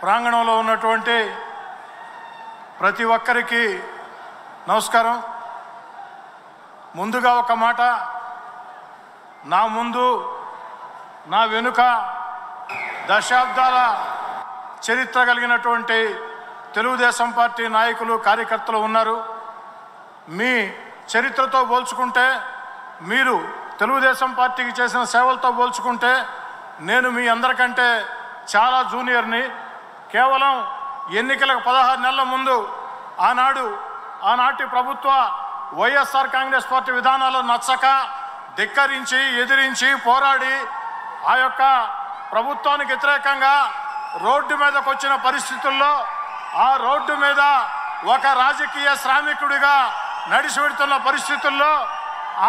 ప్రాంగణంలో ఉన్నటువంటి ప్రతి ఒక్కరికి నమస్కారం. ముందుగా ఒక మాట, నా ముందు నా వెనుక దశాబ్దాల చరిత్ర కలిగినటువంటి తెలుగుదేశం పార్టీ నాయకులు కార్యకర్తలు ఉన్నారు. మీ చరిత్రతో పోల్చుకుంటే, మీరు తెలుగుదేశం పార్టీకి చేసిన సేవలతో పోల్చుకుంటే నేను మీ అందరికంటే చాలా జూనియర్ని. కేవలం ఎన్నికలకు 16 నెలల ముందు ఆనాటి ప్రభుత్వ వైఎస్ఆర్ కాంగ్రెస్ పార్టీ విధానాలు నచ్చక ధిక్కరించి ఎదిరించి పోరాడి ఆ యొక్క ప్రభుత్వానికి వ్యతిరేకంగా రోడ్డు మీదకు వచ్చిన పరిస్థితుల్లో ఆ రోడ్డు మీద ఒక రాజకీయ శ్రామికుడిగా నడిచి వెడుతున్న పరిస్థితుల్లో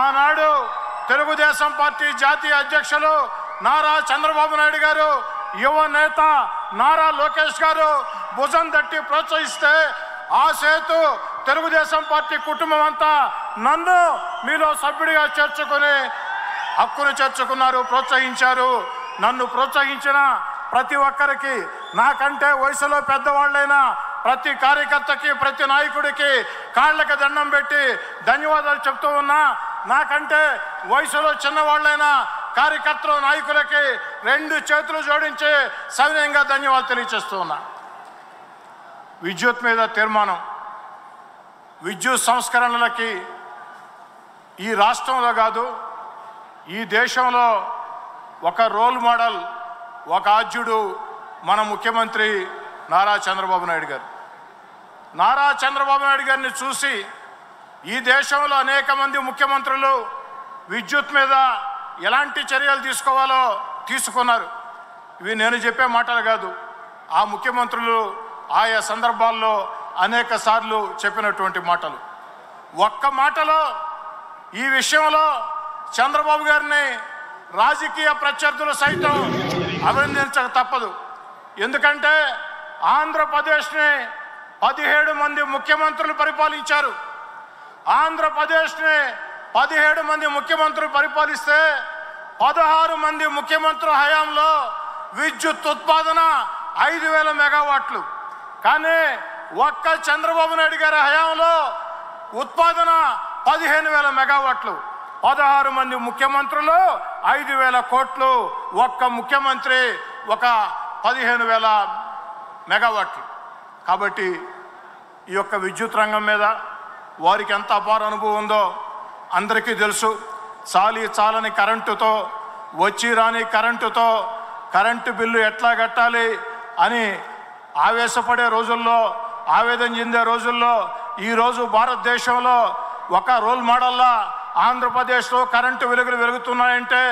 ఆనాడు తెలుగుదేశం పార్టీ జాతీయ అధ్యక్షులు నారా చంద్రబాబు నాయుడు గారు, యువ నేత నారా లోకేష్ గారు భుజం తట్టి ప్రోత్సహిస్తే ఆ సేతు తెలుగుదేశం పార్టీ కుటుంబం అంతా నన్ను మీలో సభ్యుడిగా చేర్చుకుని హక్కును చేర్చుకున్నారు, ప్రోత్సహించారు. నన్ను ప్రోత్సహించిన ప్రతి ఒక్కరికి, నాకంటే వయసులో పెద్దవాళ్ళైనా ప్రతి కార్యకర్తకి, ప్రతి నాయకుడికి కాళ్ళకి దండం పెట్టి ధన్యవాదాలు చెప్తూ ఉన్నా. నాకంటే వయసులో చిన్నవాళ్ళైనా కార్యకర్తలు, నాయకులకి 2 చేతులు జోడించి సవినయంగా ధన్యవాదాలు తెలియజేస్తూ ఉన్నా. విద్యుత్ మీద తీర్మానం, విద్యుత్ సంస్కరణలకి ఈ రాష్ట్రంలో కాదు ఈ దేశంలో ఒక రోల్ మోడల్, ఒక ఆద్యుడు మన ముఖ్యమంత్రి నారా చంద్రబాబు నాయుడు గారు. నారా చంద్రబాబు నాయుడు గారిని చూసి ఈ దేశంలో అనేక మంది ముఖ్యమంత్రులు విద్యుత్ మీద ఎలాంటి చర్యలు తీసుకోవాలో తీసుకున్నారు. ఇవి నేను చెప్పే మాటలు కాదు, ఆ ముఖ్యమంత్రులు ఆయా సందర్భాల్లో అనేక సార్లు చెప్పినటువంటి మాటలు. ఒక్క మాటలో ఈ విషయంలో చంద్రబాబు గారిని రాజకీయ ప్రత్యర్థులు సైతం అభినందించక తప్పదు. ఎందుకంటే ఆంధ్రప్రదేశ్ని 17 మంది ముఖ్యమంత్రులు పరిపాలించారు. ఆంధ్రప్రదేశ్ని 17 మంది ముఖ్యమంత్రులు పరిపాలిస్తే 16 మంది ముఖ్యమంత్రుల హయాంలో విద్యుత్ ఉత్పాదన 5,000 మెగావాట్లు. కానీ ఒక్క చంద్రబాబు నాయుడు గారి హయాంలో ఉత్పాదన 15,000 మెగావాట్లు. 16 మంది ముఖ్యమంత్రులు 5,000 కోట్లు, ఒక్క ముఖ్యమంత్రి ఒక 15,000 మెగావాట్లు. కాబట్టి ఈ యొక్క విద్యుత్ రంగం మీద వారికి ఎంత అపార అనుభవం ఉందో అందరికీ తెలుసు. చాలని కరెంటుతో, వచ్చి రాని కరెంటుతో కరెంటు బిల్లు ఎట్లా కట్టాలి అని ఆవేశపడే రోజుల్లో, ఆవేదన చెందే రోజుల్లో ఈరోజు భారతదేశంలో ఒక రోల్ మోడల్లా ఆంధ్రప్రదేశ్లో కరెంటు వెలుగుతున్నాయంటే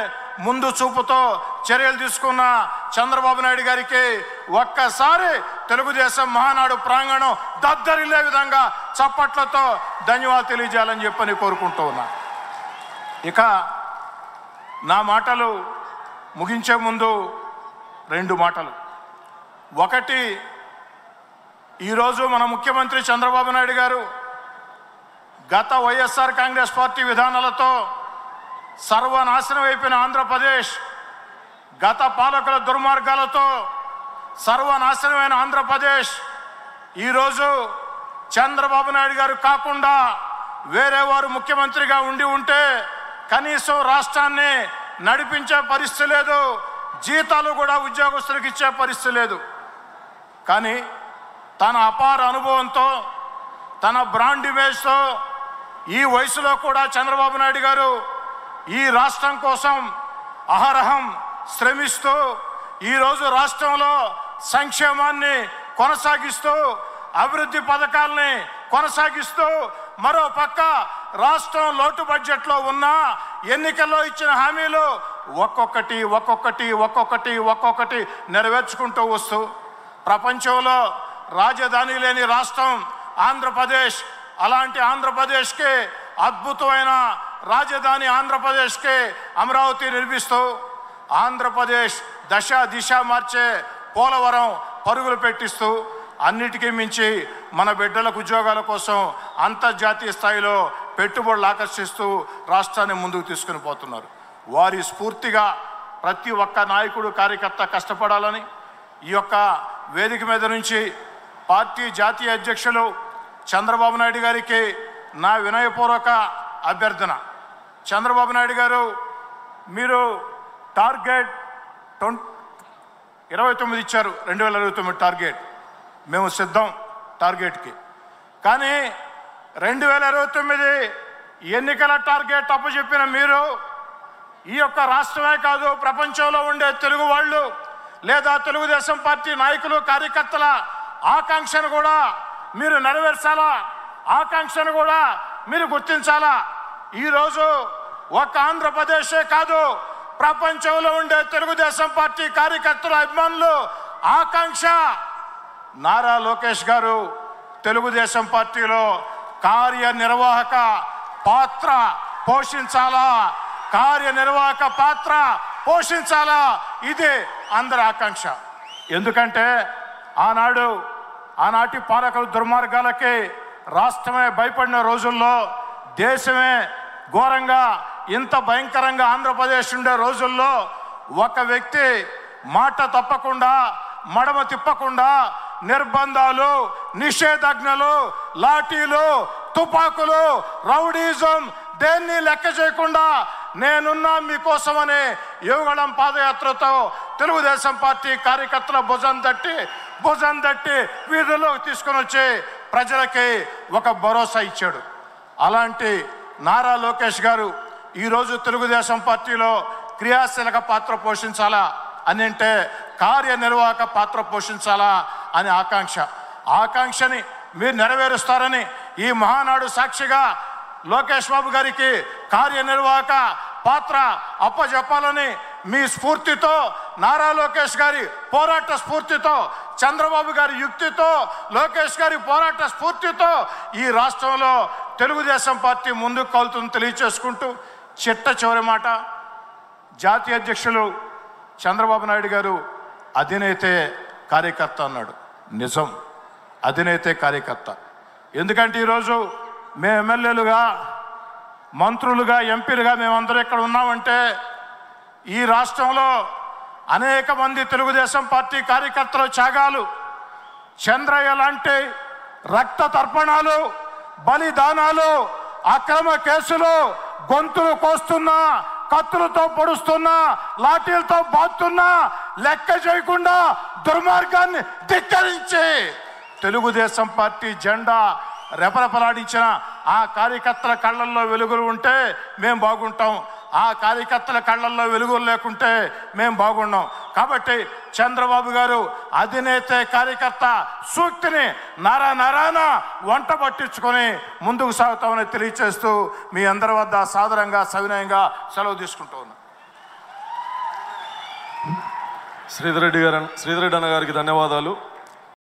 ముందు చూపుతో చర్యలు తీసుకున్న చంద్రబాబు నాయుడు గారికి ఒక్కసారి తెలుగుదేశం మహానాడు ప్రాంగణం దద్దరిల్లే విధంగా చప్పట్లతో ధన్యవాదాలు తెలియజేయాలని చెప్పని కోరుకుంటూ ఉన్నా. ఇక నా మాటలు ముగించే ముందు 2 మాటలు. ఒకటి, ఈరోజు మన ముఖ్యమంత్రి చంద్రబాబు నాయుడు గారు గత వైఎస్ఆర్ కాంగ్రెస్ పార్టీ విధానాలతో సర్వనాశనం అయిపోయిన ఆంధ్రప్రదేశ్, గత పాలకుల దుర్మార్గాలతో సర్వనాశనమైన ఆంధ్రప్రదేశ్ ఈరోజు చంద్రబాబు నాయుడు గారు కాకుండా వేరే వారు ముఖ్యమంత్రిగా ఉంటే కనీసం రాష్ట్రాన్ని నడిపించే పరిస్థితి లేదు, జీతాలు కూడా ఉద్యోగస్తులకు ఇచ్చే పరిస్థితి లేదు. కానీ తన అపార అనుభవంతో, తన బ్రాండ్ ఇమేజ్తో ఈ వయసులో కూడా చంద్రబాబు నాయుడు గారు ఈ రాష్ట్రం కోసం అహరహం శ్రమిస్తూ ఈరోజు రాష్ట్రంలో సంక్షేమాన్ని కొనసాగిస్తూ, అభివృద్ధి పథకాలని కొనసాగిస్తూ, మరో పక్క రాష్ట్రం లోటు బడ్జెట్లో ఉన్న ఎన్నికల్లో ఇచ్చిన హామీలు ఒక్కొక్కటి నెరవేర్చుకుంటూ వస్తూ ప్రపంచంలో రాజధాని లేని రాష్ట్రం ఆంధ్రప్రదేశ్. అలాంటి ఆంధ్రప్రదేశ్కి అద్భుతమైన రాజధాని ఆంధ్రప్రదేశ్కి అమరావతి నిర్మిస్తూ ఆంధ్రప్రదేశ్ దిశ మార్చే పోలవరం పరుగులు పెట్టిస్తూ అన్నిటికీ మించి మన బిడ్డలకు ఉద్యోగాల కోసం అంతర్జాతీయ స్థాయిలో పెట్టుబడులు ఆకర్షిస్తూ రాష్ట్రాన్ని ముందుకు తీసుకుని పోతున్నారు. వారి స్ఫూర్తిగా ప్రతి ఒక్క నాయకుడు, కార్యకర్త కష్టపడాలని, ఈ యొక్క వేదిక మీద నుంచి పార్టీ జాతీయ అధ్యక్షులు చంద్రబాబు నాయుడు గారికి నా వినయపూర్వక అభ్యర్థన. చంద్రబాబు నాయుడు గారు, మీరు టార్గెట్ 29 ఇచ్చారు, 2029 టార్గెట్. మేము సిద్ధం టార్గెట్కి. కానీ 2029 ఎన్నికల టార్గెట్ అప్పచెప్పిన మీరు ఈ యొక్క రాష్ట్రమే కాదు, ప్రపంచంలో ఉండే తెలుగు వాళ్ళు లేదా తెలుగుదేశం పార్టీ నాయకులు కార్యకర్తల ఆకాంక్షను కూడా మీరు నెరవేర్చాలా, ఆకాంక్షను కూడా మీరు గుర్తించాలా. ఈరోజు ఒక ఆంధ్రప్రదేశే కాదు, ప్రపంచంలో ఉండే తెలుగుదేశం పార్టీ కార్యకర్తల అభిమానులు ఆకాంక్ష నారా లోకేష్ గారు తెలుగుదేశం పార్టీలో కార్యనిర్వాహక పాత్ర పోషించాలా, కార్యనిర్వాహక పాత్ర పోషించాలా. ఇది అందరి ఆకాంక్ష. ఎందుకంటే ఆనాటి పాలకుల దుర్మార్గాలకి రాష్ట్రమే భయపడిన రోజుల్లో, దేశమే ఘోరంగా ఇంత భయంకరంగా ఆంధ్రప్రదేశ్ ఉండే రోజుల్లో ఒక వ్యక్తి మాట తప్పకుండా, మడమ తిప్పకుండా నిర్బంధాలు, నిషేధాజ్ఞలు, లాఠీలు, తుపాకులు, రౌడీజం దేన్ని లెక్క చేయకుండా నేనున్నా మీకోసమని యువగళం పాదయాత్రతో తెలుగుదేశం పార్టీ కార్యకర్తల భుజం తట్టి వీధుల్లోకి తీసుకొని వచ్చి ప్రజలకి ఒక భరోసా ఇచ్చాడు. అలాంటి నారా లోకేష్ గారు ఈరోజు తెలుగుదేశం పార్టీలో క్రియాశీలక పాత్ర పోషించాలా అని అంటే కార్యనిర్వాహక పాత్ర పోషించాలా అని ఆకాంక్షని మీరు నెరవేరుస్తారని ఈ మహానాడు సాక్షిగా లోకేష్ బాబు గారికి కార్యనిర్వాహక పాత్ర అప్పజెప్పాలని మీ స్ఫూర్తితో, నారా లోకేష్ గారి పోరాట స్ఫూర్తితో, చంద్రబాబు గారి యుక్తితో, లోకేష్ గారి పోరాట స్ఫూర్తితో ఈ రాష్ట్రంలో తెలుగుదేశం పార్టీ ముందుకు కలుతుందని తెలియచేసుకుంటూ, చివరి మాట, జాతీయ అధ్యక్షులు చంద్రబాబు నాయుడు గారు అధినేతే కార్యకర్త అన్నాడు. నిజం, అధినేతే కార్యకర్త. ఎందుకంటే ఈరోజు మేము ఎమ్మెల్యేలుగా, మంత్రులుగా, ఎంపీలుగా మేమందరూ ఇక్కడ ఉన్నామంటే ఈ రాష్ట్రంలో అనేక మంది తెలుగుదేశం పార్టీ కార్యకర్తల త్యాగాలు, చంద్రయ్య లాంటి రక్త తర్పణాలు, బలిదానాలు, అక్రమ కేసులు, గొంతులు కోస్తున్నా, కత్తులతో పొడుస్తున్నా, లాఠీలతో బాతున్నా లెక్క చేయకుండా దుర్మార్గాన్ని ధిక్కరించి తెలుగుదేశం పార్టీ జెండా రెపరెపలాడించిన ఆ కార్యకర్తల కళ్ళల్లో వెలుగులు ఉంటే మేము బాగుంటాం, ఆ కార్యకర్తల కళ్ళల్లో వెలుగులు లేకుంటే మేము బాగున్నాం. కాబట్టి చంద్రబాబు గారు అధినేత కార్యకర్త సూక్తిని నరాన వంట పట్టించుకొని ముందుకు సాగుతామని తెలియచేస్తూ మీ అందరి వద్ద సాదరంగా సవినయంగా సెలవు తీసుకుంటూ ఉన్నాం. శ్రీధర్ రెడ్డి అన్న గారికి ధన్యవాదాలు.